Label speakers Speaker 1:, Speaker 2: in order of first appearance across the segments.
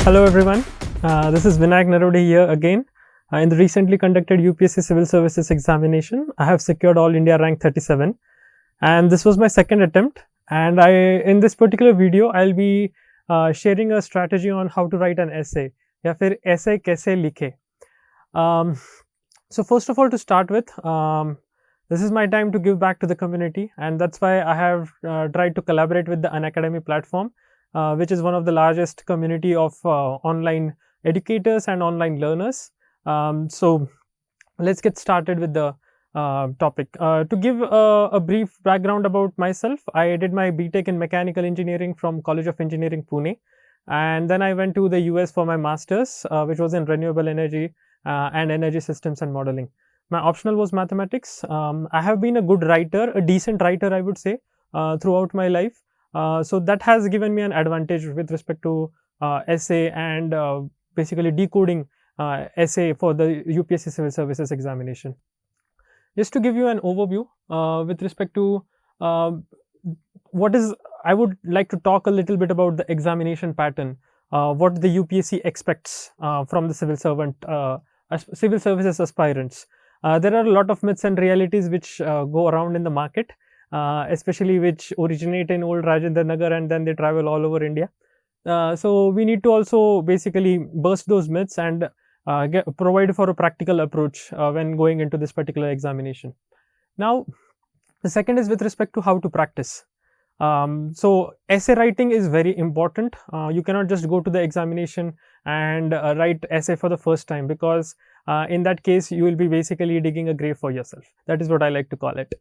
Speaker 1: Hello everyone, this is Vinayak Narwade here again. In the recently conducted UPSC Civil Services examination, I have secured All India rank 37 and this was my second attempt, and in this particular video I'll be sharing a strategy on how to write an essay या फिर essay कैसे लिखे. So first of all, to start with, this is my time to give back to the community, and that's why I have tried to collaborate with the Unacademy platform, which is one of the largest community of online educators and online learners. So let's get started with the topic. To give a brief background about myself, I did my BTech in Mechanical Engineering from College of Engineering, Pune, and then I went to the US for my Masters, which was in Renewable Energy and Energy Systems and Modeling. My optional was Mathematics. I have been a good writer, a decent writer I would say, throughout my life. So that has given me an advantage with respect to essay and basically decoding essay for the UPSC Civil Services examination. Just to give you an overview with respect to I would like to talk a little bit about the examination pattern, what the UPSC expects from the civil services aspirants. There are a lot of myths and realities which go around in the market, especially which originate in old Rajendra Nagar and then they travel all over India. So we need to also basically burst those myths and provide for a practical approach when going into this particular examination. Now, the second is with respect to how to practice. So essay writing is very important. You cannot just go to the examination and write essay for the first time, because in that case you will be basically digging a grave for yourself. That is what I like to call it.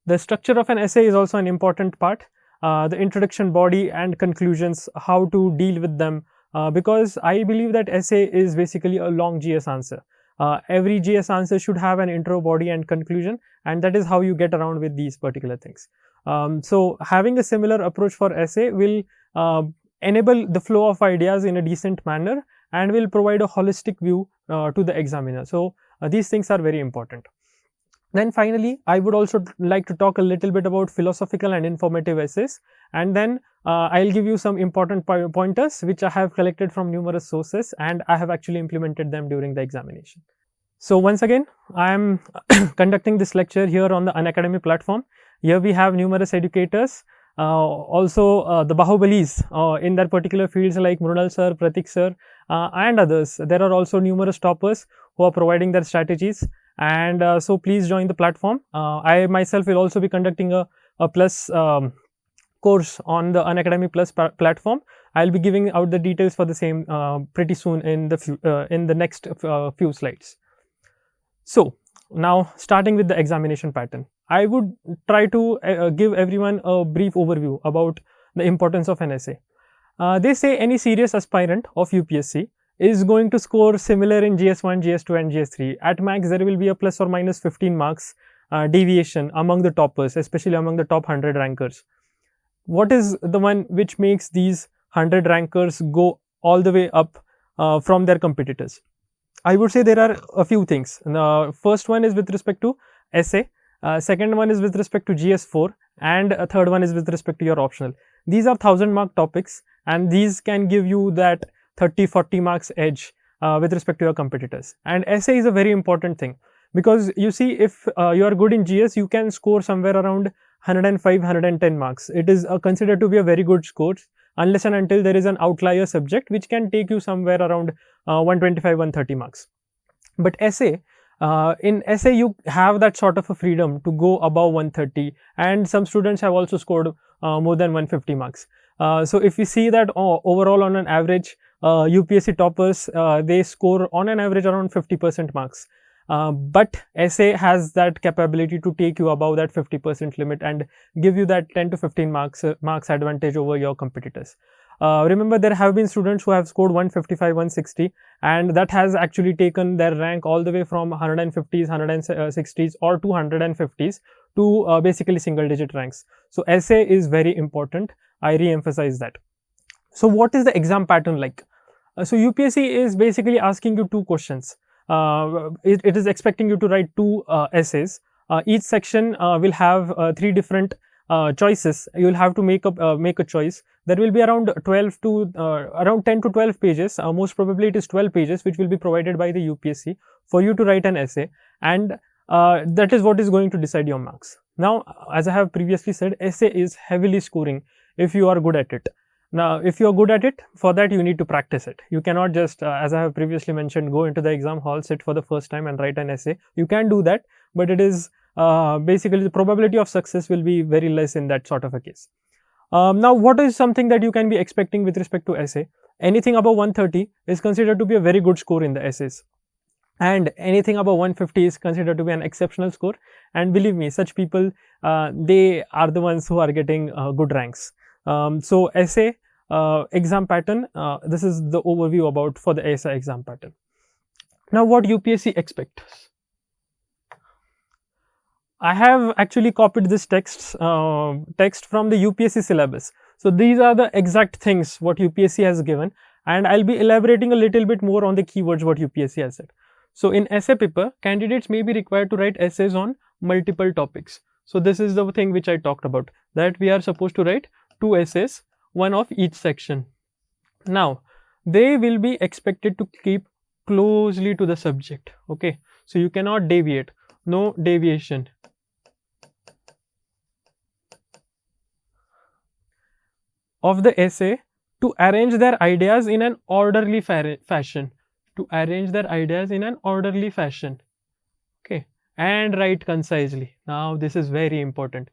Speaker 1: The structure of an essay is also an important part. The introduction, body and conclusions, how to deal with them, because I believe that essay is basically a long GS answer. Every GS answer should have an intro, body and conclusion, and that is how you get around with these particular things. So having a similar approach for essay will enable the flow of ideas in a decent manner and will provide a holistic view to the examiner. So these things are very important. Then finally, I would also like to talk a little bit about philosophical and informative essays, and then I'll give you some important pointers which I have collected from numerous sources and I have actually implemented them during the examination. So once again, I am conducting this lecture here on the Unacademy platform. Here we have numerous educators, also the Bahubalis in their particular fields like Mrunal sir, Pratik sir and others. There are also numerous toppers who are providing their strategies, and so please join the platform. I myself will also be conducting a plus course on the Unacademy Plus platform. I'll be giving out the details for the same pretty soon in the next few slides. So now, starting with the examination pattern, I would try to give everyone a brief overview about the importance of an essay. They say any serious aspirant of UPSC is going to score similar in GS1, GS2 and GS3. At max, there will be a plus or minus 15 marks deviation among the toppers, especially among the top 100 rankers. What is the one which makes these 100 rankers go all the way up from their competitors? I would say there are a few things. The first one is with respect to essay, second one is with respect to GS4, and a third one is with respect to your optional. These are 1000 mark topics, and these can give you that 30-40 marks edge with respect to your competitors. And essay is a very important thing, because you see, if you are good in GS, you can score somewhere around 105-110 marks. It is considered to be a very good score, unless and until there is an outlier subject which can take you somewhere around 125-130 marks. But essay, in essay you have that sort of a freedom to go above 130, and some students have also scored more than 150 marks. So if we see that overall on an average, UPSC toppers, they score on an average around 50% marks. But essay has that capability to take you above that 50% limit and give you that 10 to 15 marks advantage over your competitors. Remember, there have been students who have scored 155, 160, and that has actually taken their rank all the way from 150s, 160s or 250s to basically single digit ranks. So essay is very important. I re-emphasize that. So what is the exam pattern like? So UPSC is basically asking you two questions. It is expecting you to write two essays. Each section will have 3 different choices. You will have to make a choice. There will be around 12 to around 10 to 12 pages. Most probably it is 12 pages, which will be provided by the UPSC for you to write an essay, and that is what is going to decide your marks. Now, as I have previously said, essay is heavily scoring if you are good at it. Now, if you are good at it, for that you need to practice it. You cannot just, as I have previously mentioned, go into the exam hall, sit for the first time and write an essay. You can do that, but it is basically the probability of success will be very less in that sort of a case. Now, what is something that you can be expecting with respect to essay? Anything above 130 is considered to be a very good score in the essays, and anything above 150 is considered to be an exceptional score. And believe me, such people, they are the ones who are getting good ranks. So essay exam pattern, this is the overview about for the essay exam pattern. Now, what UPSC expects? I have actually copied this text from the UPSC syllabus. So these are the exact things what UPSC has given, and I'll be elaborating a little bit more on the keywords what UPSC has said. So in essay paper, candidates may be required to write essays on multiple topics. So this is the thing which I talked about, that we are supposed to write 2 essays, one of each section. Now, they will be expected to keep closely to the subject. Okay, so you cannot deviate, no deviation. Of the essay, to arrange their ideas in an orderly fashion. To arrange their ideas in an orderly fashion. Okay, and write concisely. Now, this is very important.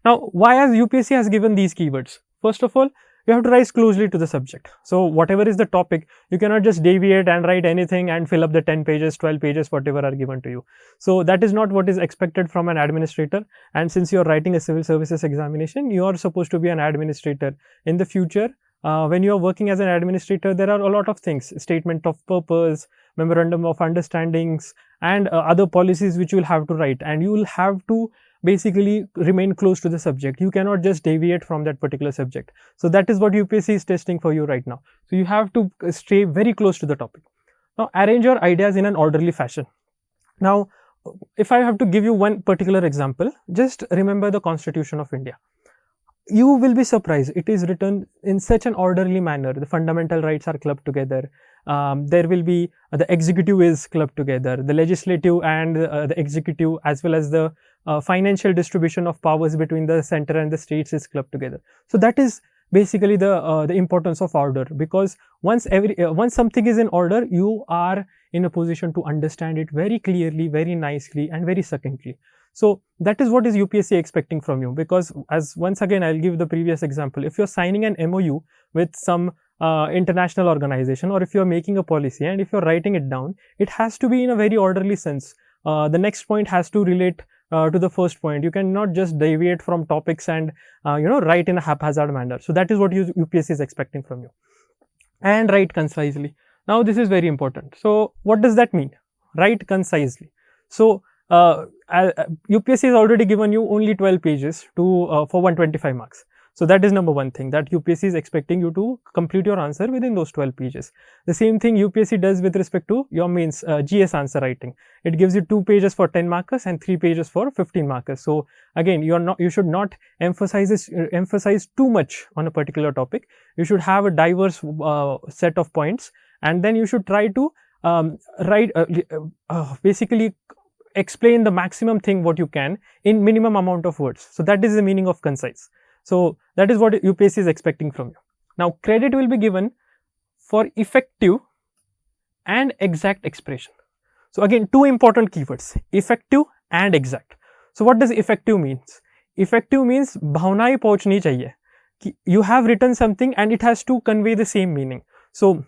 Speaker 1: Now, why has UPSC has given these keywords? First of all, you have to write closely to the subject. So whatever is the topic, you cannot just deviate and write anything and fill up the 10 pages, 12 pages, whatever are given to you. So that is not what is expected from an administrator. And since you are writing a civil services examination, you are supposed to be an administrator. In the future, when you are working as an administrator, there are a lot of things: statement of purpose, memorandum of understandings, and other policies which you will have to write, and you will have to basically remain close to the subject. You cannot just deviate from that particular subject. So that is what UPSC is testing for you right now. So you have to stay very close to the topic. Now, arrange your ideas in an orderly fashion. Now, if I have to give you one particular example, just remember the Constitution of India. You will be surprised. It is written in such an orderly manner. The fundamental rights are clubbed together. There will be the executive is clubbed together. The legislative and the executive, as well as the financial distribution of powers between the center and the states, is clubbed together. So that is basically the importance of order, because once something is in order, you are in a position to understand it very clearly, very nicely, and very succinctly. So that is what is UPSC expecting from you, because as once again I'll give the previous example. If you're signing an MOU with some international organization, or if you're making a policy and if you're writing it down, it has to be in a very orderly sense. The next point has to relate to the first point. You cannot just deviate from topics and write in a haphazard manner. So that is what UPSC is expecting from you. And write concisely. Now this is very important. So what does that mean? Write concisely. So UPSC has already given you only 12 pages for 125 marks. So that is number one thing, that UPSC is expecting you to complete your answer within those 12 pages. The same thing UPSC does with respect to your mains GS answer writing. It gives you 2 pages for 10 markers and 3 pages for 15 markers. So again, you should not emphasize too much on a particular topic. You should have a diverse set of points, and then you should try to basically explain the maximum thing what you can in minimum amount of words. So that is the meaning of concise. So that is what UPSC is expecting from you. Now, credit will be given for effective and exact expression. So again, 2 important keywords: effective and exact. So what does effective means? Effective means bhavnaएं पहुंचनी चाहिए. You have written something and it has to convey the same meaning. So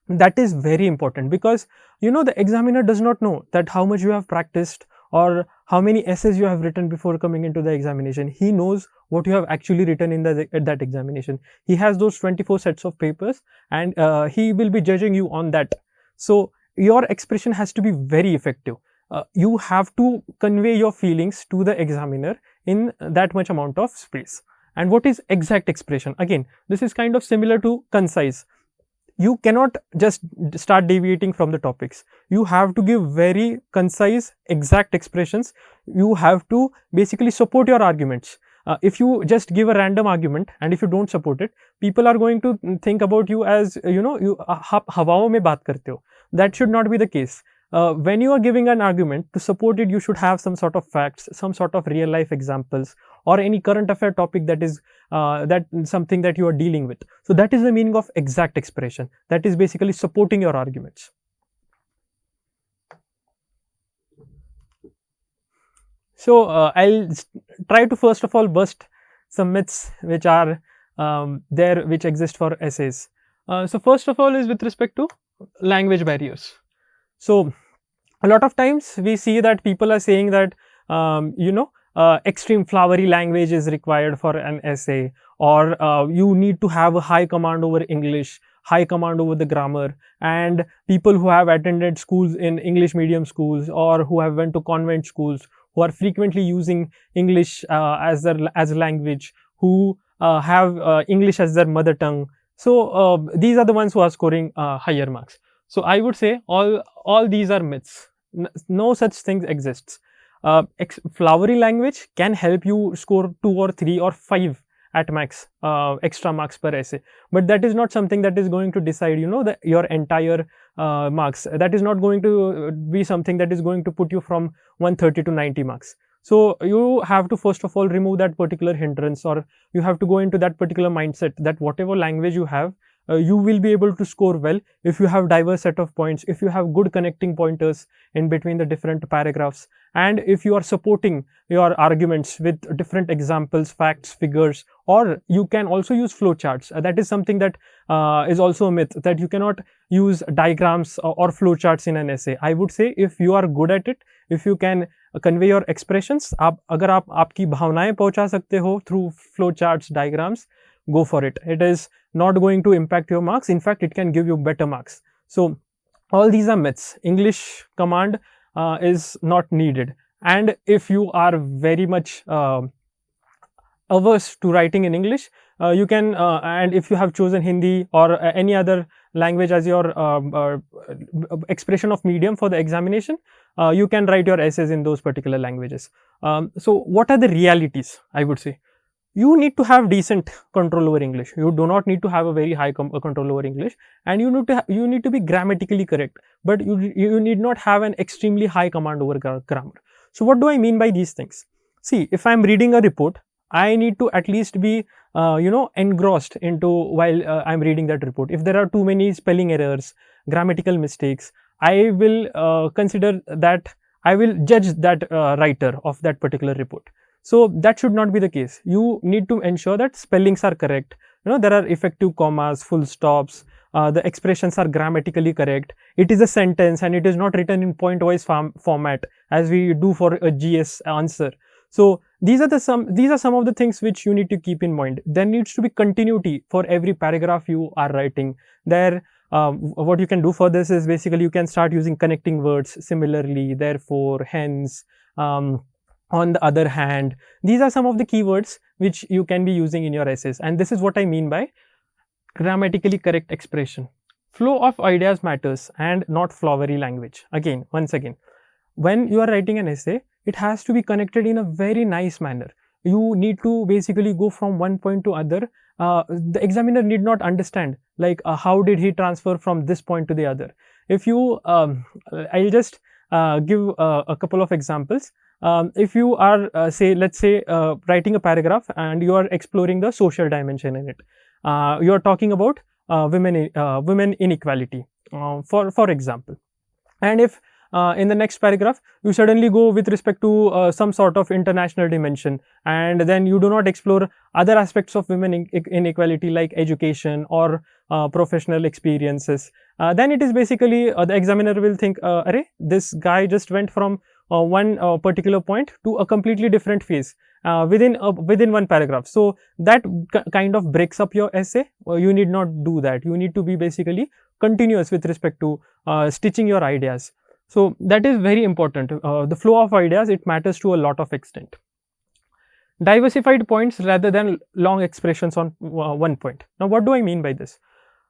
Speaker 1: that is very important, because the examiner does not know that how much you have practiced or how many essays you have written before coming into the examination. He knows what you have actually written in that examination. He has those 24 sets of papers, and he will be judging you on that. So your expression has to be very effective. You have to convey your feelings to the examiner in that much amount of space. And what is exact expression? Again, this is kind of similar to concise. You cannot just start deviating from the topics. You have to give very concise, exact expressions. You have to basically support your arguments. if you just give a random argument and if you don't support it, people are going to think about you as you हवाओं में बात करते हो. That should not be the case. When you are giving an argument, to support it you should have some sort of facts, some sort of real life examples, or any current affair topic that is that something that you are dealing with. So that is the meaning of exact expression. That is basically supporting your arguments. So I'll try to first of all bust some myths which are there, which exist for essays. So first of all is with respect to language barriers. So a lot of times we see that people are saying that extreme flowery language is required for an essay, or you need to have a high command over English, high command over the grammar, and people who have attended schools in English medium schools or who have went to convent schools, who are frequently using English as a language, who have English as their mother tongue. So these are the ones who are scoring higher marks. So I would say all these are myths. No such things exists. Flowery language can help you score 2 or 3 or 5 at max extra marks per essay, but that is not something that is going to decide your entire marks. That is not going to be something that is going to put you from 130 to 90 marks. So you have to first of all remove that particular hindrance, or you have to go into that particular mindset that whatever language you have, you will be able to score well if you have diverse set of points, if you have good connecting pointers in between the different paragraphs, and if you are supporting your arguments with different examples, facts, figures, or you can also use flowcharts. That is something that is also a myth, that you cannot use diagrams or flowcharts in an essay. I would say if you are good at it, if you can convey your expressions, अगर आप आपकी भावनाएं पहुंचा सकते हो through flowcharts, diagrams, go for it. It is not going to impact your marks. In fact, it can give you better marks. So all these are myths. English command is not needed, and if you are very much averse to writing in English, you can and if you have chosen Hindi or any other language as your expression of medium for the examination, you can write your essays in those particular languages. So what are the realities? I would say you need to have decent control over English. You do not need to have a very high control over English, and you need to be grammatically correct, but you need not have an extremely high command over grammar. So what do I mean by these things? See, if I am reading a report, I need to at least be engrossed into while I am reading that report. If there are too many spelling errors, grammatical mistakes, I will consider that, I will judge that writer of that particular report. So that should not be the case. You need to ensure that spellings are correct. There are effective commas, full stops, the expressions are grammatically correct. It is a sentence and it is not written in point-wise format as we do for a GS answer. So these are some of the things which you need to keep in mind. There needs to be continuity for every paragraph you are writing. There, what you can do for this is basically you can start using connecting words. Similarly, therefore, hence, on the other hand. These are some of the keywords which you can be using in your essays, and this is what I mean by grammatically correct expression. Flow of ideas matters and not flowery language. Once again, when you are writing an essay, it has to be connected in a very nice manner. You need to basically go from one point to other. The examiner need not understand like how did he transfer from this point to the other. If you, I'll just give a couple of examples. If you are let's say writing a paragraph and you are exploring the social dimension in it, you are talking about women inequality, for example, and if in the next paragraph you suddenly go with respect to some sort of international dimension, and then you do not explore other aspects of women inequality like education or professional experiences, then it is basically the examiner will think, array, this guy just went from one particular point to a completely different phase within one paragraph. So that kind of breaks up your essay. You need not do that. You need to be basically continuous with respect to stitching your ideas. So that is very important. The flow of ideas, it matters to a lot of extent. Diversified points rather than long expressions on one point. Now what do I mean by this?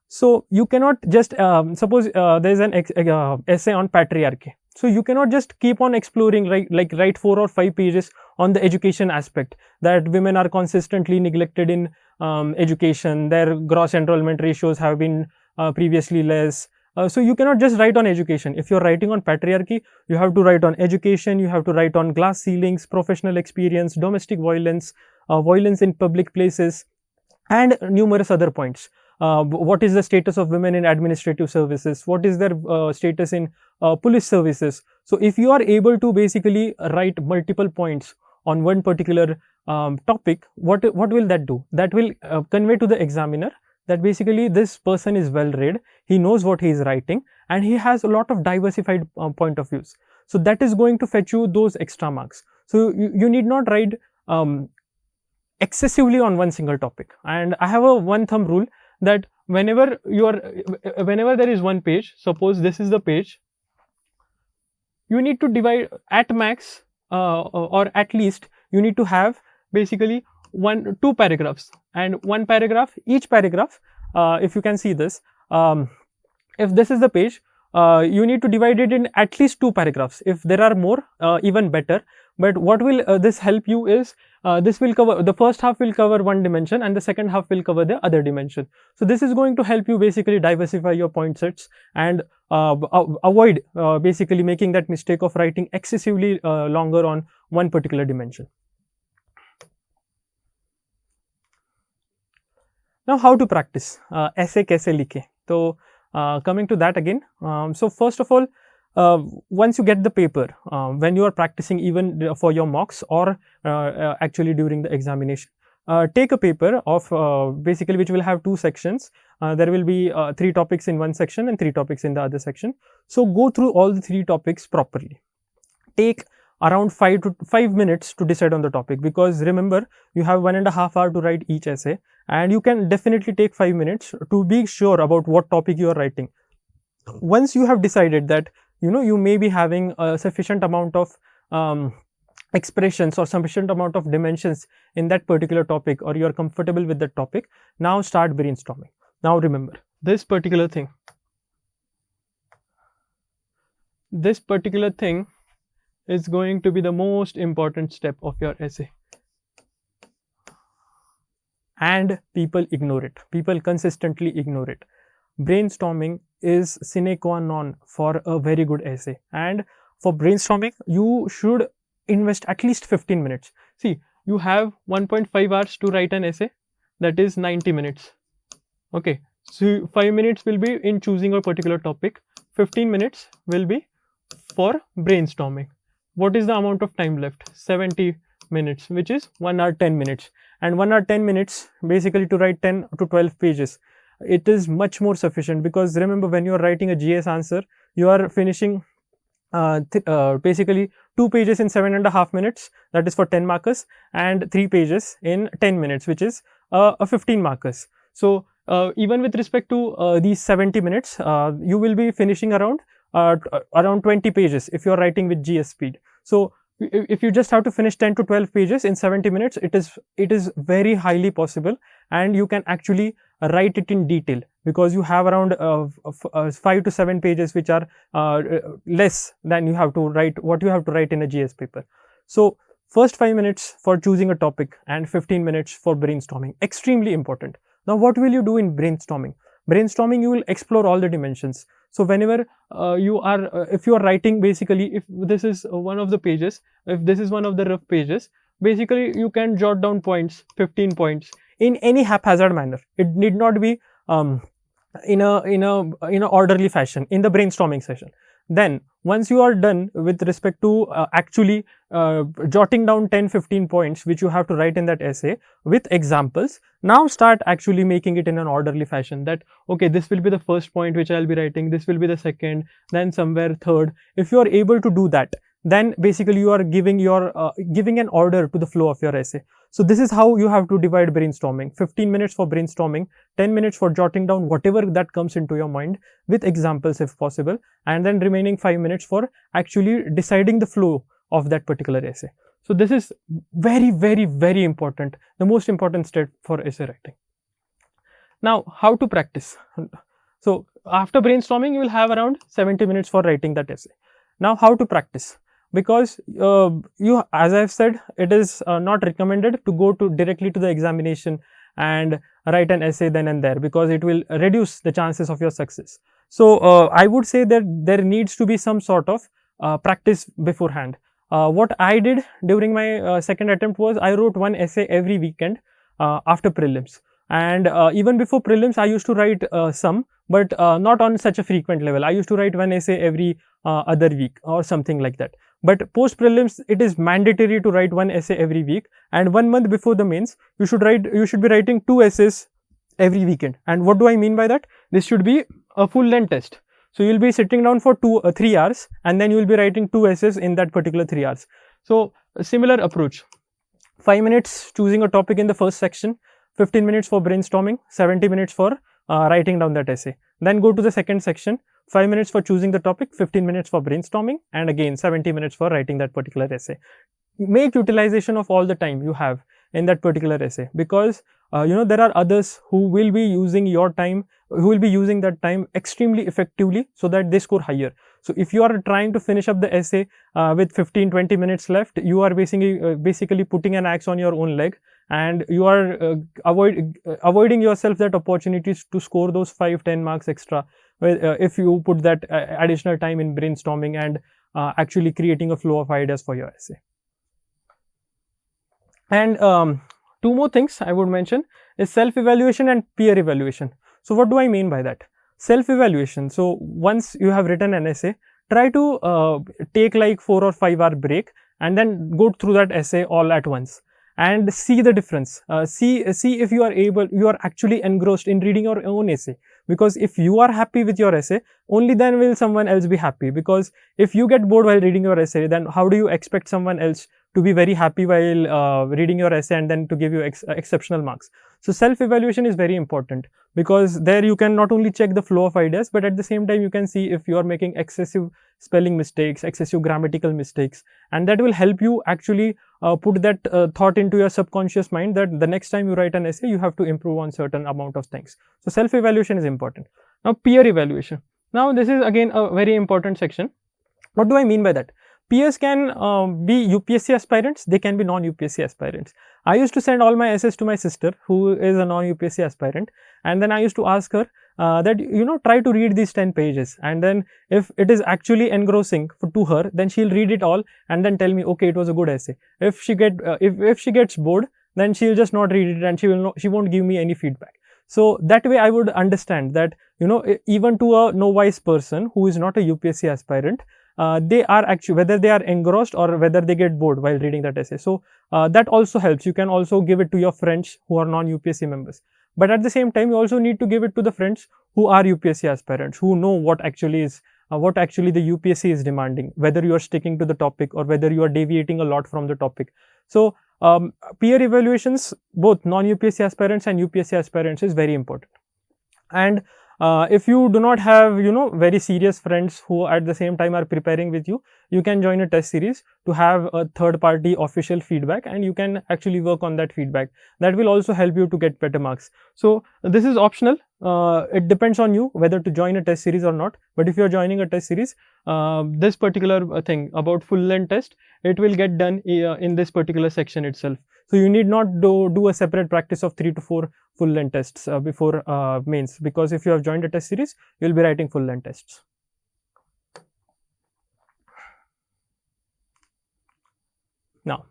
Speaker 1: So you cannot just suppose there is an essay on patriarchy. So you cannot just keep on exploring, write 4 or 5 pages on the education aspect, that women are consistently neglected in education, their gross enrollment ratios have been previously less. So you cannot just write on education. If you're writing on patriarchy, you have to write on education, you have to write on glass ceilings, professional experience, domestic violence, violence in public places, and numerous other points. What is the status of women in administrative services? What is their status in police services? So if you are able to basically write multiple points on one particular topic, what will that do? That will convey to the examiner that basically this person is well read, he knows what he is writing, and he has a lot of diversified point of views. So that is going to fetch you those extra marks. So you need not write excessively on one single topic. And I have a one thumb rule that whenever there is one page, suppose this is the page, you need to divide at max or at least you need to have basically two paragraphs, and one paragraph, each paragraph, if you can see this, if this is the page, you need to divide it in at least two paragraphs. If there are more, even better. But what will this help you is, this will cover, the first half will cover one dimension and the second half will cover the other dimension. So this is going to help you basically diversify your point sets and avoid basically making that mistake of writing excessively longer on one particular dimension. Now, how to practice essay kaise likhe? So coming to that again, so first of all, once you get the paper, when you are practicing even for your mocks or actually during the examination, take a paper of basically which will have two sections. There will be 3 topics in one section and 3 topics in the other section. So go through all the 3 topics properly. Take around 5 minutes to decide on the topic, because remember, you have 1.5 hours to write each essay, and you can definitely take 5 minutes to be sure about what topic you are writing. Once you have decided that you may be having a sufficient amount of expressions or sufficient amount of dimensions in that particular topic, or you are comfortable with that topic, now start brainstorming. Now remember, this particular thing is going to be the most important step of your essay, and people ignore it. People consistently ignore it. Brainstorming is sine qua non for a very good essay, and for brainstorming you should invest at least 15 minutes. See, you have 1.5 hours to write an essay, that is 90 minutes. Okay, so 5 minutes will be in choosing a particular topic, 15 minutes will be for brainstorming. What is the amount of time left? 70 minutes, which is 1 hour 10 minutes, and 1 hour 10 minutes basically to write 10 to 12 pages. It is much more sufficient, because remember, when you are writing a GS answer, you are finishing basically 2 pages in 7.5 minutes, that is for 10 markers, and 3 pages in 10 minutes, which is 15 markers. So even with respect to these 70 minutes, you will be finishing around 20 pages if you are writing with GS speed. So if you just have to finish 10 to 12 pages in 70 minutes, it is very highly possible, and you can actually write it in detail, because you have around 5 to 7 pages which are less than you have to write what you have to write in a GS paper. So first 5 minutes for choosing a topic and 15 minutes for brainstorming, extremely important. Now what will you do in brainstorming? Brainstorming, you will explore all the dimensions. So whenever if you are writing, basically, if this is one of the pages, if this is one of the rough pages, basically you can jot down points, 15 points, in any haphazard manner. It need not be in a orderly fashion in the brainstorming session. Then once you are done with respect to actually jotting down 10-15 points which you have to write in that essay with examples, now start actually making it in an orderly fashion, that okay, this will be the first point which I will be writing, this will be the second, then somewhere third. If you are able to do that, then basically you are giving an order to the flow of your essay. So this is how you have to divide brainstorming: 15 minutes for brainstorming, 10 minutes for jotting down whatever that comes into your mind with examples if possible, and then remaining 5 minutes for actually deciding the flow of that particular essay. So this is very, very, very important, the most important step for essay writing. Now, how to practice? So after brainstorming, you will have around 70 minutes for writing that essay. Now, how to practice? because as I've said, it is not recommended to go to directly to the examination and write an essay then and there, because it will reduce the chances of your success. So I would say that there needs to be some sort of practice beforehand. What I did during my second attempt was I wrote one essay every weekend after prelims, and even before prelims I used to write some, but not on such a frequent level. I used to write one essay every other week or something like that. But post prelims, it is mandatory to write one essay every week, and 1 month before the mains you should be writing 2 essays every weekend. And what do I mean by that? This should be a full length test. So you'll be sitting down for 3 hours, and then you will be writing 2 essays in that particular 3 hours. So a similar approach: 5 minutes choosing a topic in the first section, 15 minutes for brainstorming, 70 minutes for writing down that essay. Then go to the second section, 5 minutes for choosing the topic, 15 minutes for brainstorming, and again 70 minutes for writing that particular essay. Make utilization of all the time you have in that particular essay, because there are others who will be using your time, who will be using that time extremely effectively so that they score higher. So if you are trying to finish up the essay with 15-20 minutes left, you are basically putting an axe on your own leg, and you are avoiding yourself that opportunities to score those 5-10 marks extra if you put that additional time in brainstorming and actually creating a flow of ideas for your essay. And 2 more things I would mention is self-evaluation and peer evaluation. So what do I mean by that? Self-evaluation. So once you have written an essay, try to take like 4 or 5 hour break and then go through that essay all at once and see the difference. See if you are actually engrossed in reading your own essay. Because if you are happy with your essay, only then will someone else be happy. Because if you get bored while reading your essay, then how do you expect someone else to be very happy while reading your essay and then to give you exceptional marks? So self-evaluation is very important, because there you can not only check the flow of ideas, but at the same time you can see if you are making excessive spelling mistakes, excessive grammatical mistakes, and that will help you actually put that thought into your subconscious mind that the next time you write an essay, you have to improve on certain amount of things. So self-evaluation is important. Now peer evaluation. Now this is again a very important section. What do I mean by that? Peers can be UPSC aspirants, they can be non-UPSC aspirants. I used to send all my essays to my sister, who is a non-UPSC aspirant, and then I used to ask her that try to read these 10 pages, and then if it is actually engrossing to her, then she'll read it all and then tell me, okay, it was a good essay. If she gets bored, then she'll just not read it and she won't give me any feedback. So that way I would understand that even to a novice person who is not a UPSC aspirant, they are actually, whether they are engrossed or whether they get bored while reading that essay. So that also helps. You can also give it to your friends who are non-UPSC members. But at the same time, you also need to give it to the friends who are UPSC aspirants, who know what actually the UPSC is demanding, whether you are sticking to the topic or whether you are deviating a lot from the topic. So peer evaluations, both non-UPSC aspirants and UPSC aspirants, is very important. And if you do not have very serious friends who at the same time are preparing with you, you can join a test series to have a third party official feedback, and you can actually work on that feedback. That will also help you to get better marks. So this is optional. It depends on you whether to join a test series or not. But if you are joining a test series, this particular thing about full length test, it will get done in this particular section itself. So you need not do a separate practice of 3 to 4 full length tests before mains, because if you have joined a test series, you will be writing full length tests. Now,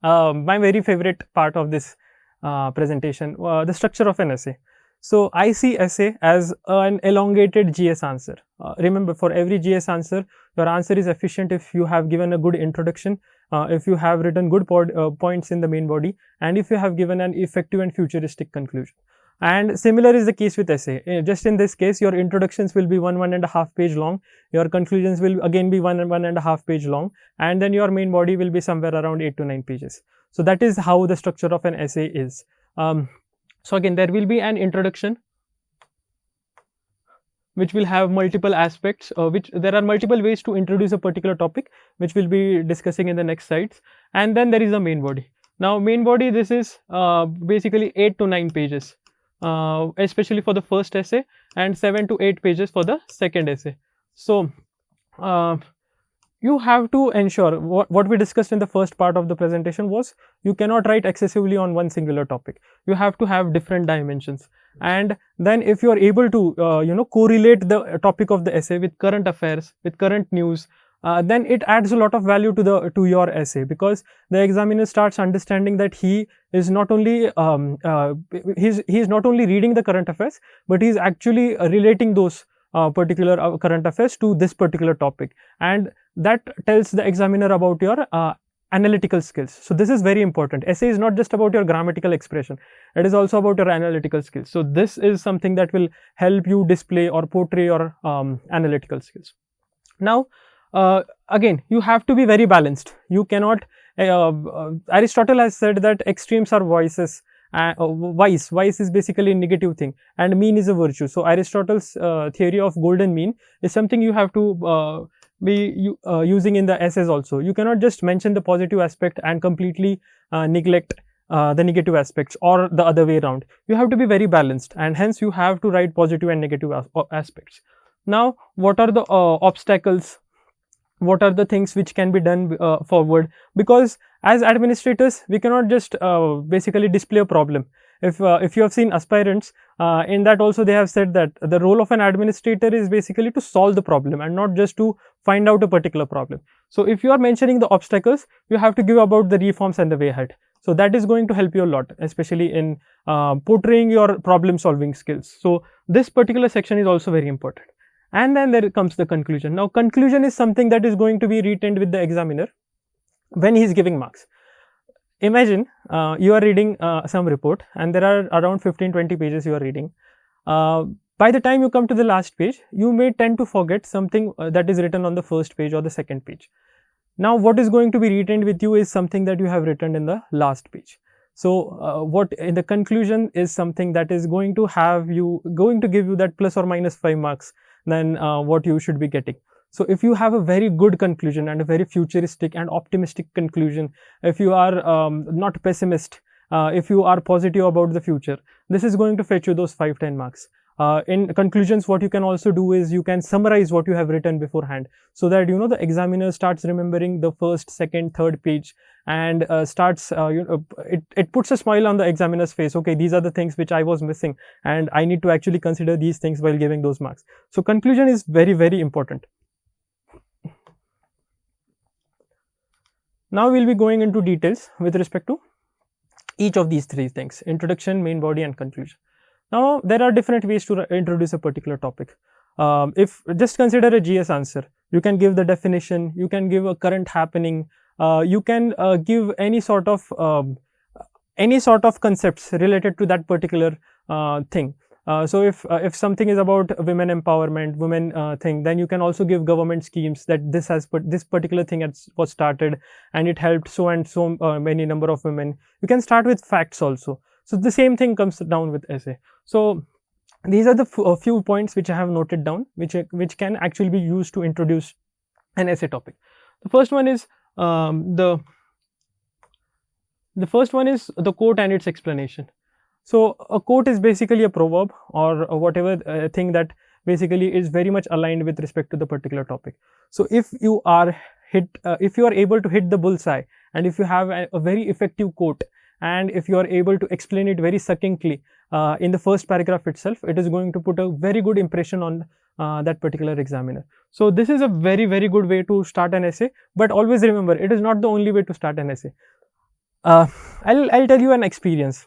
Speaker 1: my very favorite part of this presentation, the structure of an essay. So I see essay as an elongated GS answer. Remember, for every GS answer, your answer is efficient if you have given a good introduction, if you have written good points in the main body, and if you have given an effective and futuristic conclusion. And similar is the case with essay. Just in this case, your introductions will be 1.5 page long, your conclusions will again be 1.5 page long, and then your main body will be somewhere around 8 to 9 pages. So that is how the structure of an essay is. So again, there will be an introduction which will have multiple aspects, which there are multiple ways to introduce a particular topic, which we'll be discussing in the next slides. And then there is a main body. Now main body, this is basically 8 to 9 pages, especially for the first essay, and 7 to 8 pages for the second essay. So you have to ensure what we discussed in the first part of the presentation was you cannot write excessively on one singular topic. You have to have different dimensions, and then if you are able to correlate the topic of the essay with current affairs, with current news, then it adds a lot of value to your essay, because the examiner starts understanding that he is not only he's not only reading the current affairs, but he's actually relating those particular current affairs to this particular topic, and that tells the examiner about your analytical skills. So this is very important. Essay is not just about your grammatical expression, it is also about your analytical skills. So this is something that will help you display or portray your analytical skills. Now again, you have to be very balanced. You cannot Aristotle has said that extremes are vices. Vice is basically a negative thing, and mean is a virtue. So Aristotle's theory of golden mean is something you have to be using in the essays also. You cannot just mention the positive aspect and completely neglect the negative aspects, or the other way around. You have to be very balanced, and hence you have to write positive and negative aspects. Now, what are the obstacles? What are the things which can be done forward? Because as administrators, we cannot just basically display a problem. If you have seen aspirants, in that also they have said that the role of an administrator is basically to solve the problem and not just to find out a particular problem. So if you are mentioning the obstacles, you have to give about the reforms and the way ahead. So that is going to help you a lot, especially in portraying your problem solving skills. So this particular section is also very important. And then there comes the conclusion. Now conclusion is something that is going to be retained with the examiner when he is giving marks. Imagine you are reading some report, and there are around 15-20 pages you are reading. By the time you come to the last page, you may tend to forget something that is written on the first page or the second page. Now what is going to be retained with you is something that you have written in the last page. So what in the conclusion is something that is going to give you that plus or minus 5 marks than what you should be getting. So if you have a very good conclusion and a very futuristic and optimistic conclusion, if you are not pessimist, if you are positive about the future, this is going to fetch you those 5-10 marks. In conclusions, what you can also do is you can summarize what you have written beforehand, so that the examiner starts remembering the first, second, third page, and starts it puts a smile on the examiner's face. Okay, these are the things which I was missing, and I need to actually consider these things while giving those marks. So conclusion is very, very important. Now we'll be going into details with respect to each of these 3 things: introduction, main body, and conclusion. Now there are different ways to introduce a particular topic. If just consider a GS answer, you can give the definition, you can give a current happening, you can give any sort of concepts related to that particular thing. So if something is about women empowerment, women thing, then you can also give government schemes that this particular thing was started and it helped so and so many number of women. You can start with facts also. So the same thing comes down with essay. So these are the few points which I have noted down, which can actually be used to introduce an essay topic. The first one is the quote and its explanation. So a quote is basically a proverb or whatever thing that basically is very much aligned with respect to the particular topic. So if you are able to hit the bullseye, and if you have a very effective quote, and if you are able to explain it very succinctly in the first paragraph itself, it is going to put a very good impression on that particular examiner. So this is a very, very good way to start an essay, but always remember, it is not the only way to start an essay. I'll tell you an experience.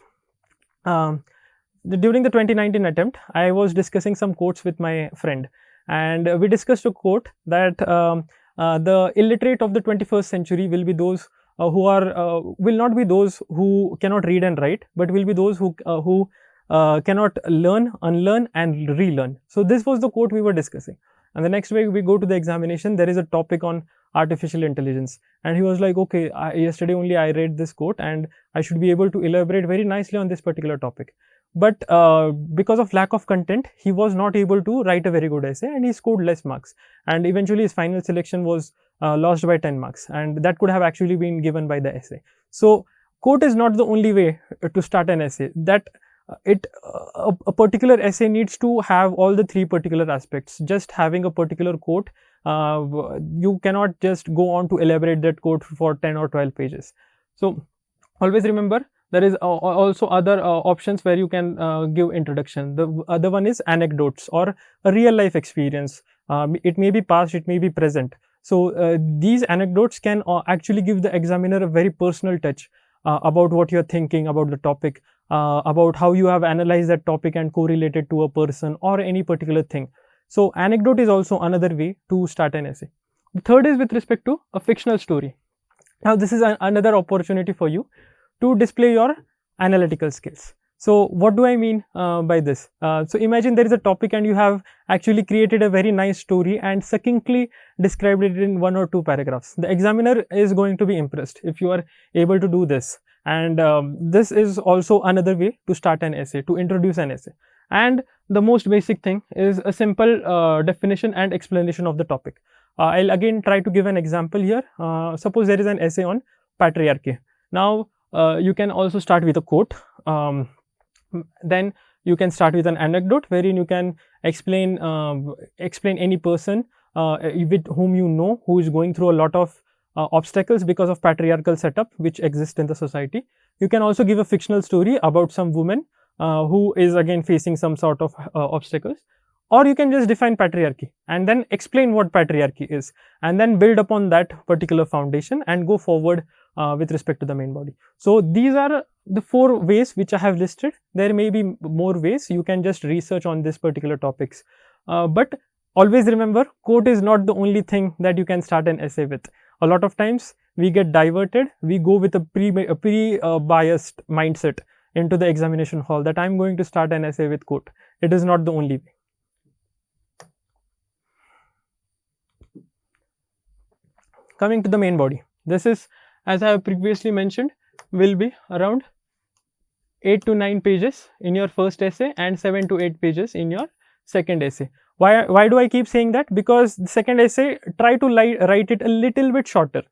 Speaker 1: During the 2019 attempt, I was discussing some quotes with my friend, and we discussed a quote that the illiterate of the 21st century will be those will not be those who cannot read and write, but will be those who cannot learn, unlearn, and relearn. So this was the quote we were discussing. And the next week we go to the examination, there is a topic on artificial intelligence, and he was like, okay, yesterday only I read this quote and I should be able to elaborate very nicely on this particular topic. But because of lack of content, he was not able to write a very good essay, and he scored less marks, and eventually his final selection was lost by 10 marks, and that could have actually been given by the essay. So quote is not the only way to start an essay. That a particular essay needs to have all the 3 particular aspects. Just having a particular quote you cannot just go on to elaborate that quote for 10 or 12 pages. So always remember, there is also other options where you can give introduction. The other one is anecdotes or a real life experience. It may be past, it may be present. So these anecdotes can actually give the examiner a very personal touch about what you're thinking about the topic, about how you have analyzed that topic and correlated to a person or any particular thing. So anecdote is also another way to start an essay. The third is with respect to a fictional story. Now this is another opportunity for you to display your analytical skills. So what do I mean by this? So imagine there is a topic and you have actually created a very nice story and succinctly described it in 1 or 2 paragraphs. The examiner is going to be impressed if you are able to do this. And this is also another way to start an essay, to introduce an essay. And the most basic thing is a simple definition and explanation of the topic. I'll again try to give an example here. Suppose there is an essay on patriarchy. Now you can also start with a quote. Then you can start with an anecdote wherein you can explain any person with whom you know who is going through a lot of obstacles because of patriarchal setup which exists in the society. You can also give a fictional story about some woman who is again facing some sort of obstacles. Or you can just define patriarchy and then explain what patriarchy is, and then build upon that particular foundation and go forward with respect to the main body. So these are the 4 ways which I have listed. There may be more ways. You can just research on this particular topics. But always remember, quote is not the only thing that you can start an essay with. A lot of times we get diverted. We go with a pre-biased mindset into the examination hall that I'm going to start an essay with quote. It is not the only way. Coming to the main body, this is, as I have previously mentioned, will be around 8 to 9 pages in your first essay and 7 to 8 pages in your second essay. Why do I keep saying that? Because the second essay, try to write it a little bit shorter,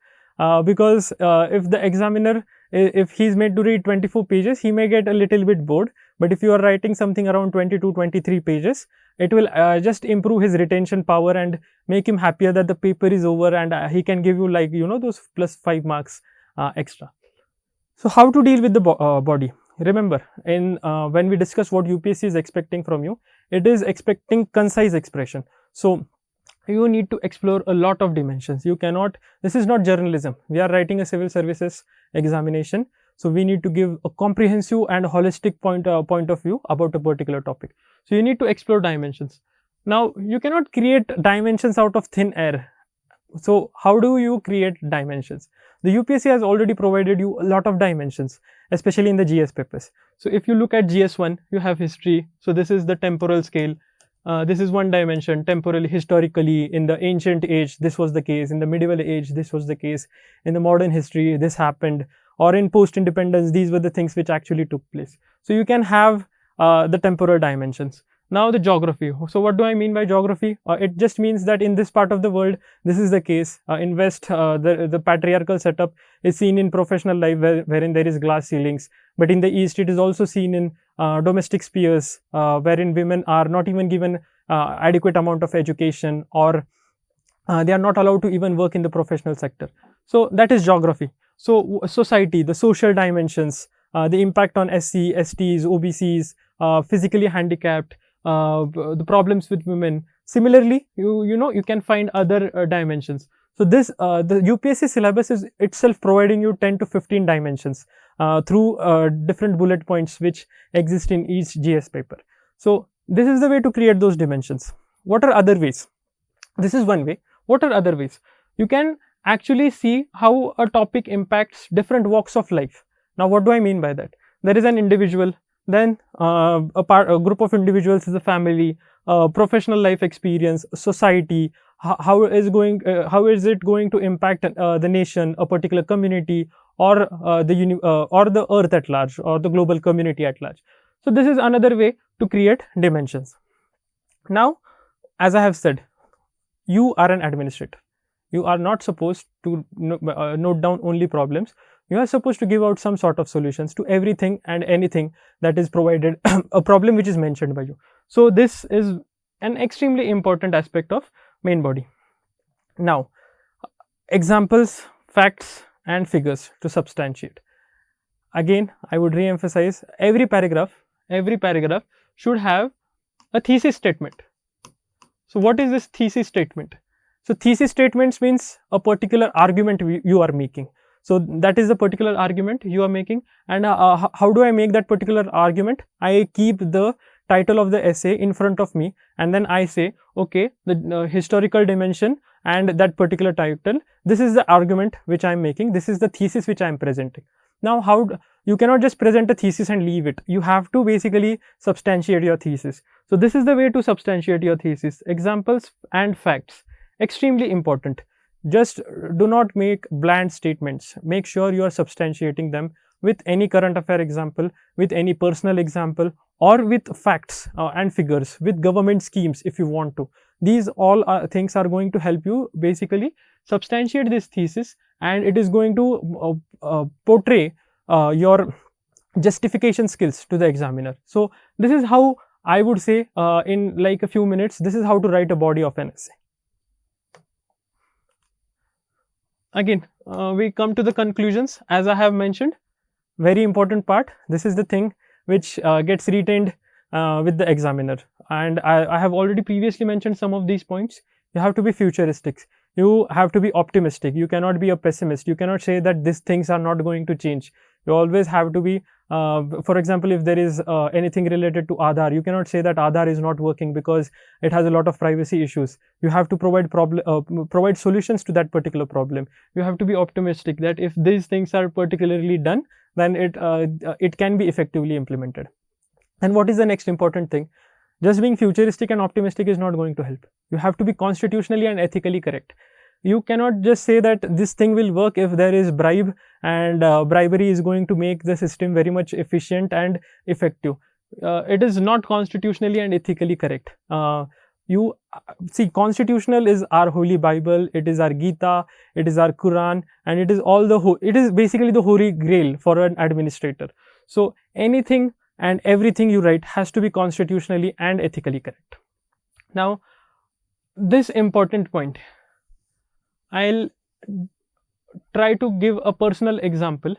Speaker 1: because if the examiner, if he's made to read 24 pages, he may get a little bit bored. But if you are writing something around 20 to 23 pages, it will just improve his retention power and make him happier that the paper is over, and he can give you, like, you know, those plus 5 marks extra. So how to deal with the body? Remember, in when we discuss what UPSC is expecting from you, it is expecting concise expression. So you need to explore a lot of dimensions. You cannot, this is not journalism. We are writing a civil services examination. So we need to give a comprehensive and holistic point of view about a particular topic. So you need to explore dimensions. Now you cannot create dimensions out of thin air. So how do you create dimensions? The UPSC has already provided you a lot of dimensions, especially in the GS papers. So if you look at GS1, you have history. So this is the temporal scale. This is one dimension, temporally, historically. In the ancient age, this was the case. In the medieval age, this was the case. In the modern history, this happened. Or in post-independence, these were the things which actually took place. So you can have the temporal dimensions. Now the geography. So what do I mean by geography? It just means that in this part of the world, this is the case. In West, the patriarchal setup is seen in professional life wherein there is glass ceilings. But in the East, it is also seen in domestic spheres wherein women are not even given adequate amount of education, or they are not allowed to even work in the professional sector. So that is geography. So society, the social dimensions, the impact on SC, STs, OBCs, physically handicapped, the problems with women. Similarly, you can find other dimensions. So this the UPSC syllabus is itself providing you 10 to 15 dimensions through different bullet points which exist in each GS paper. So this is the way to create those dimensions. What are other ways? This is one way. What are other ways? You can actually see how a topic impacts different walks of life. Now what do I mean by that? There is an individual, then a group of individuals is a family, professional life experience, society. How is it going to impact the nation, a particular community, or the earth at large, or the global community at large? So this is another way to create dimensions. Now, as I have said, you are an administrator. You are not supposed to note down only problems. You are supposed to give out some sort of solutions to everything and anything that is provided, a problem which is mentioned by you. So this is an extremely important aspect of main body. Now, examples, facts and figures to substantiate. Again, I would re-emphasize every paragraph should have a thesis statement. So, what is this thesis statement? So, thesis statements means a particular argument you are making. So, that is the particular argument you are making, and how do I make that particular argument? I keep the title of the essay in front of me, and then I say, okay, the historical dimension and that particular title, this is the argument which I am making, this is the thesis which I am presenting. Now, you cannot just present a thesis and leave it, you have to basically substantiate your thesis. So, this is the way to substantiate your thesis. Examples and facts, extremely important. Just do not make bland statements, make sure you are substantiating them with any current affair example, with any personal example, or with facts and figures, with government schemes if you want to. These all things are going to help you basically substantiate this thesis, and it is going to portray your justification skills to the examiner. So, this is how I would say in like a few minutes, this is how to write a body of an essay. Again, we come to the conclusions. As I have mentioned, very important part, this is the thing which gets retained with the examiner, and I have already previously mentioned some of these points. You have to be futuristic, you have to be optimistic, you cannot be a pessimist, you cannot say that these things are not going to change. You always have to be, for example, if there is anything related to Aadhaar, you cannot say that Aadhaar is not working because it has a lot of privacy issues. You have to provide solutions to that particular problem. You have to be optimistic that if these things are particularly done, then it can be effectively implemented. And what is the next important thing? Just being futuristic and optimistic is not going to help. You have to be constitutionally and ethically correct. You cannot just say that this thing will work if there is bribe, and bribery is going to make the system very much efficient and effective. It is not constitutionally and ethically correct. You see, constitutional is our holy Bible, it is our Gita, it is our Quran, and it is it is basically the holy grail for an administrator. So, anything and everything you write has to be constitutionally and ethically correct. Now, this important point, I'll try to give a personal example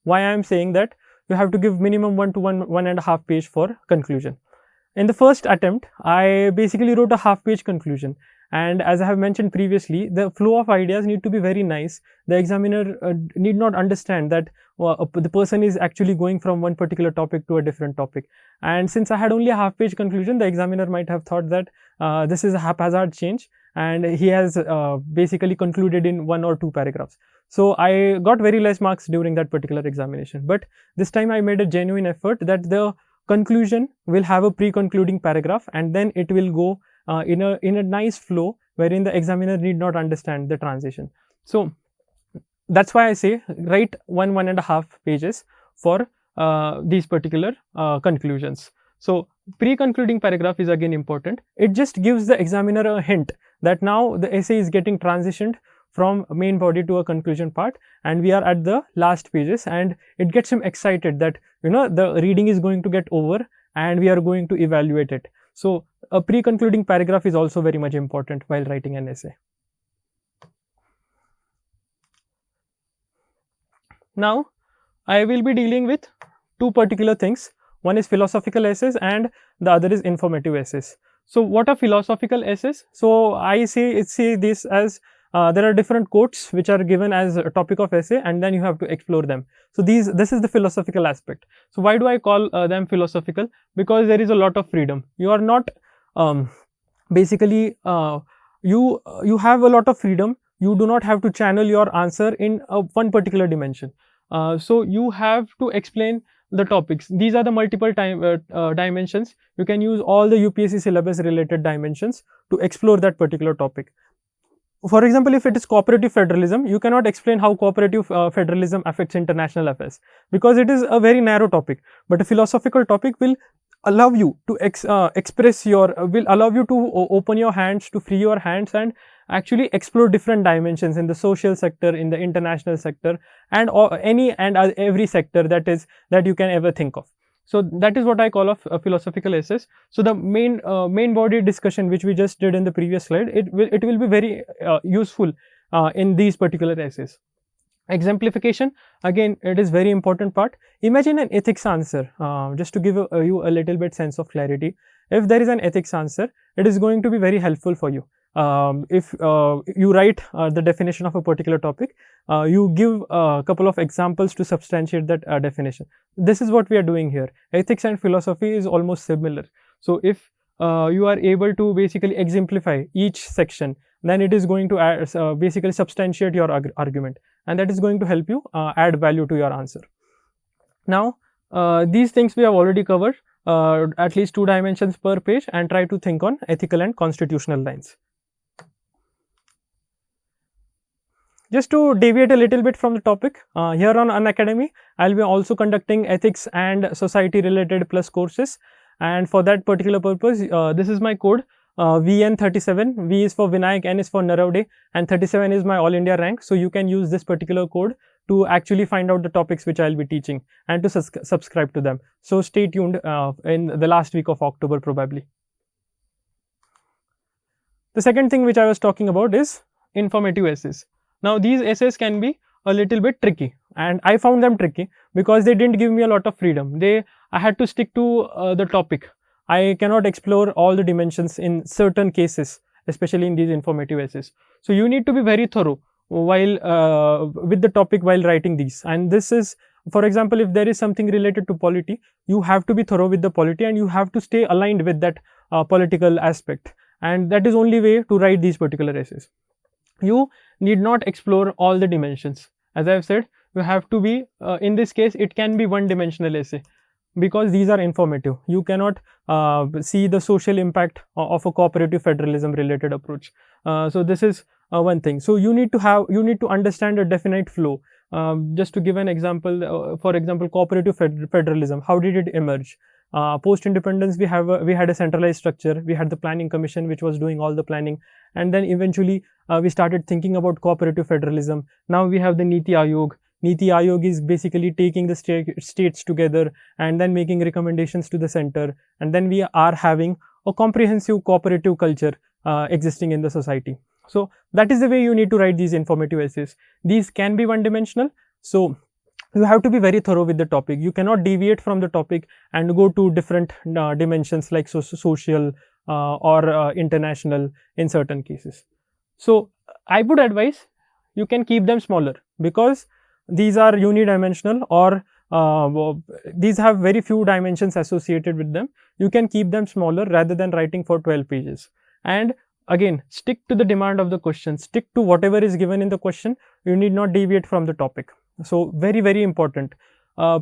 Speaker 1: why I am saying that you have to give minimum 1 to 1.5 page for conclusion. In the first attempt, I basically wrote a half page conclusion, and as I have mentioned previously, the flow of ideas need to be very nice. The examiner need not understand that the person is actually going from one particular topic to a different topic. And since I had only a half page conclusion, the examiner might have thought that this is a haphazard change, and he has basically concluded in 1 or 2 paragraphs. So, I got very less marks during that particular examination, but this time I made a genuine effort that the conclusion will have a pre-concluding paragraph, and then it will go in a nice flow wherein the examiner need not understand the transition. So, that's why I say write 1.5 pages for these particular conclusions. So, pre-concluding paragraph is again important. It just gives the examiner a hint that now the essay is getting transitioned from main body to a conclusion part, and we are at the last pages, and it gets him excited that the reading is going to get over and we are going to evaluate it. So, a pre-concluding paragraph is also very much important while writing an essay. Now, I will be dealing with 2 particular things. One is philosophical essays and the other is informative essays. So, what are philosophical essays? So, I say this as there are different quotes which are given as a topic of essay, and then you have to explore them. So, this is the philosophical aspect. So, why do I call them philosophical? Because there is a lot of freedom. You are not basically you have a lot of freedom. You do not have to channel your answer in one particular dimension. So, you have to explain the topics. These are the multiple dimensions. You can use all the UPSC syllabus related dimensions to explore that particular topic. For example, if it is cooperative federalism, you cannot explain how cooperative federalism affects international affairs, because it is a very narrow topic. But a philosophical topic will allow you to will allow you to open your hands, to free your hands, and actually explore different dimensions in the social sector, in the international sector, and any and every sector that you can ever think of. So that is what I call a philosophical essays. So the main body discussion which we just did in the previous slide, it will be very useful in these particular essays. Exemplification, again, it is very important part. Imagine an ethics answer, just to give you a little bit sense of clarity. If there is an ethics answer, it is going to be very helpful for you. If you write the definition of a particular topic, you give a couple of examples to substantiate that definition. This is what we are doing here. Ethics and philosophy is almost similar. So if you are able to basically exemplify each section, then it is going to basically substantiate your argument, and that is going to help you add value to your answer. Now, these things we have already covered, at least 2 dimensions per page, and try to think on ethical and constitutional lines. Just to deviate a little bit from the topic, here on Unacademy, I will be also conducting ethics and society related plus courses, and for that particular purpose, this is my code. VN37, V is for Vinayak, N is for Narwade, and 37 is my all India rank. So you can use this particular code to actually find out the topics which I will be teaching and to subscribe to them. So stay tuned in the last week of October probably. The second thing which I was talking about is informative essays. Now these essays can be a little bit tricky, and I found them tricky because they didn't give me a lot of freedom. I had to stick to the topic. I cannot explore all the dimensions in certain cases, especially in these informative essays. So you need to be very thorough while with the topic while writing these. And this is, for example, if there is something related to polity, you have to be thorough with the polity and you have to stay aligned with that political aspect. And that is only way to write these particular essays. You need not explore all the dimensions. As I have said, you have to be, in this case, it can be one-dimensional essay, because these are informative. You cannot see the social impact of a cooperative federalism related approach. So this is one thing. So you need to understand a definite flow. Just to give an example, for example, cooperative federalism, how did it emerge? Post independence, we had a centralized structure. We had the planning commission which was doing all the planning, and then eventually we started thinking about cooperative federalism. Now we have the Niti Aayog. Niti Aayog is basically taking the states together and then making recommendations to the center, and then we are having a comprehensive cooperative culture existing in the society. So that is the way you need to write these informative essays. These can be one-dimensional, so you have to be very thorough with the topic. You cannot deviate from the topic and go to different dimensions like social or international in certain cases. So I would advise you can keep them smaller, because these are unidimensional, or these have very few dimensions associated with them. You can keep them smaller rather than writing for 12 pages. And again, stick to the demand of the question, stick to whatever is given in the question. You need not deviate from the topic. So very, very important.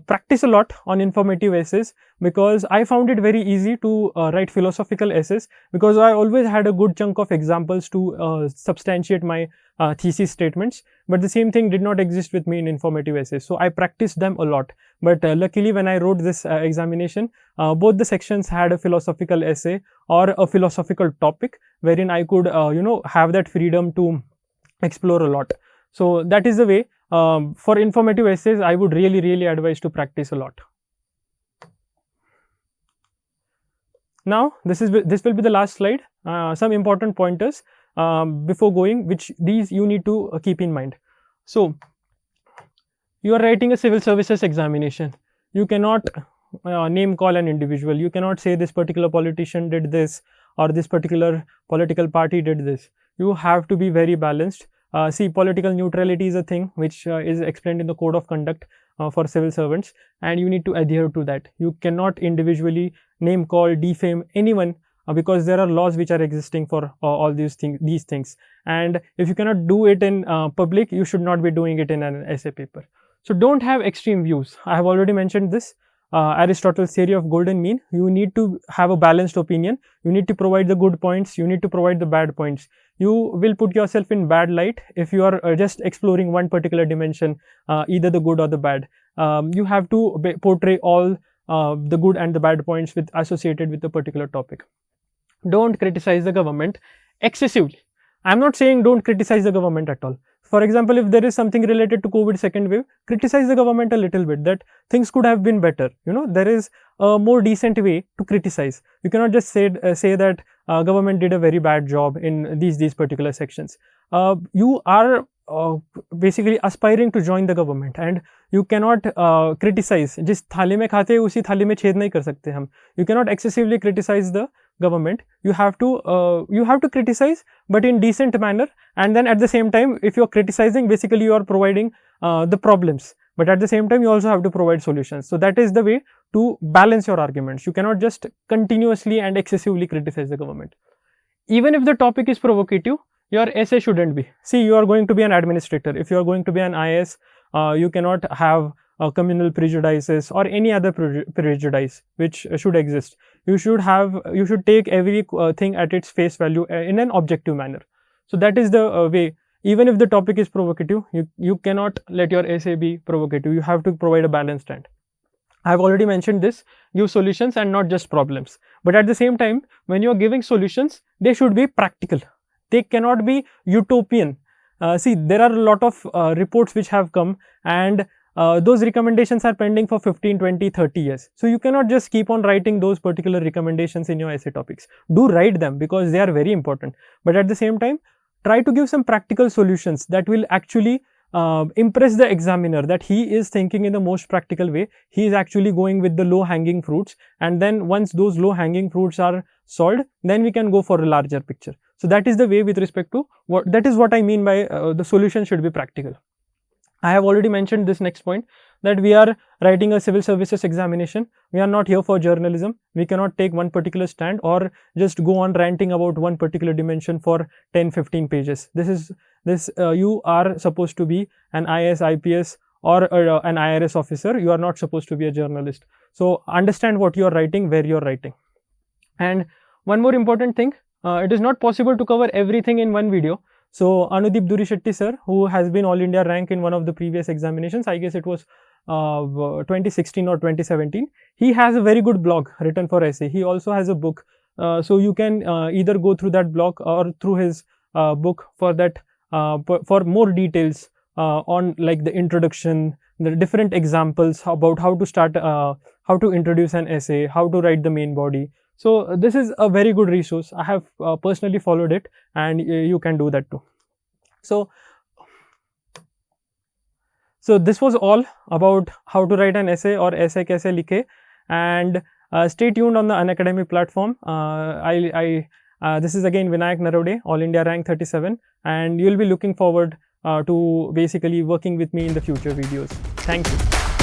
Speaker 1: Practice a lot on informative essays, because I found it very easy to write philosophical essays, because I always had a good chunk of examples to substantiate my thesis statements, but the same thing did not exist with me in informative essays. So I practiced them a lot, but luckily when I wrote this examination, both the sections had a philosophical essay or a philosophical topic wherein I could have that freedom to explore a lot. So that is the way. For informative essays, I would really advise to practice a lot. Now this will be the last slide. Some important pointers before going, which these you need to keep in mind. So you are writing a civil services examination. You cannot name call an individual. You cannot say this particular politician did this or this particular political party did this. You have to be very balanced. See, political neutrality is a thing which is explained in the code of conduct for civil servants, and you need to adhere to that. You cannot individually name call, defame anyone, because there are laws which are existing for all these things. And if you cannot do it in public, you should not be doing it in an essay paper. So don't have extreme views. I have already mentioned this. Aristotle's theory of golden mean. You need to have a balanced opinion. You need to provide the good points. You need to provide the bad points. You will put yourself in bad light if you are just exploring one particular dimension, either the good or the bad. You have to portray all the good and the bad points associated with a particular topic. Don't criticize the government excessively. I am not saying don't criticize the government at all. For example, if there is something related to COVID second wave, criticize the government a little bit, that things could have been better. There is a more decent way to criticize. You cannot just say that government did a very bad job in these particular sections. You are basically aspiring to join the government, and you cannot criticize. जिस थाली में खाते हैं उसी थाली में छेद नहीं कर सकते हम. You cannot excessively criticize the government. You have to criticize, but in decent manner. And then at the same time, if you are criticizing, basically you are providing the problems, but at the same time you also have to provide solutions. So that is the way to balance your arguments. You cannot just continuously and excessively criticize the government. Even if the topic is provocative, your essay shouldn't be. See, you are going to be an administrator. If you are going to be an IAS, you cannot have communal prejudices or any other prejudice which should exist. You should take everything at its face value in an objective manner. So that is the way. Even if the topic is provocative, you cannot let your essay be provocative. You have to provide a balanced stand. I have already mentioned this, give solutions and not just problems. But at the same time, when you are giving solutions, they should be practical. They cannot be utopian. See, there are a lot of reports which have come, and those recommendations are pending for 15, 20, 30 years. So you cannot just keep on writing those particular recommendations in your essay topics. Do write them because they are very important. But at the same time, try to give some practical solutions that will actually impress the examiner, that he is thinking in the most practical way. He is actually going with the low hanging fruits, and then once those low hanging fruits are solved, then we can go for a larger picture. So that is the way with respect to that is what I mean by the solution should be practical. I have already mentioned this next point, that we are writing a civil services examination. We are not here for journalism. We cannot take one particular stand or just go on ranting about one particular dimension for 10-15 pages. You are supposed to be an IAS, IPS or an IRS officer. You are not supposed to be a journalist. So understand what you are writing, where you are writing. And one more important thing, it is not possible to cover everything in one video. So Anudip Durishetty sir, who has been All India rank in one of the previous examinations, I guess it was 2016 or 2017, he has a very good blog written for essay. He also has a book. So you can either go through that blog or through his book for that, for more details on like the introduction, the different examples about how to start, how to introduce an essay, how to write the main body. So this is a very good resource. I have personally followed it, and you can do that too. So this was all about how to write an essay or essay kaise likhe, and stay tuned on the Unacademy platform. This is again Vinayak Narwade, All India rank 37, and you will be looking forward to basically working with me in the future videos. Thank you.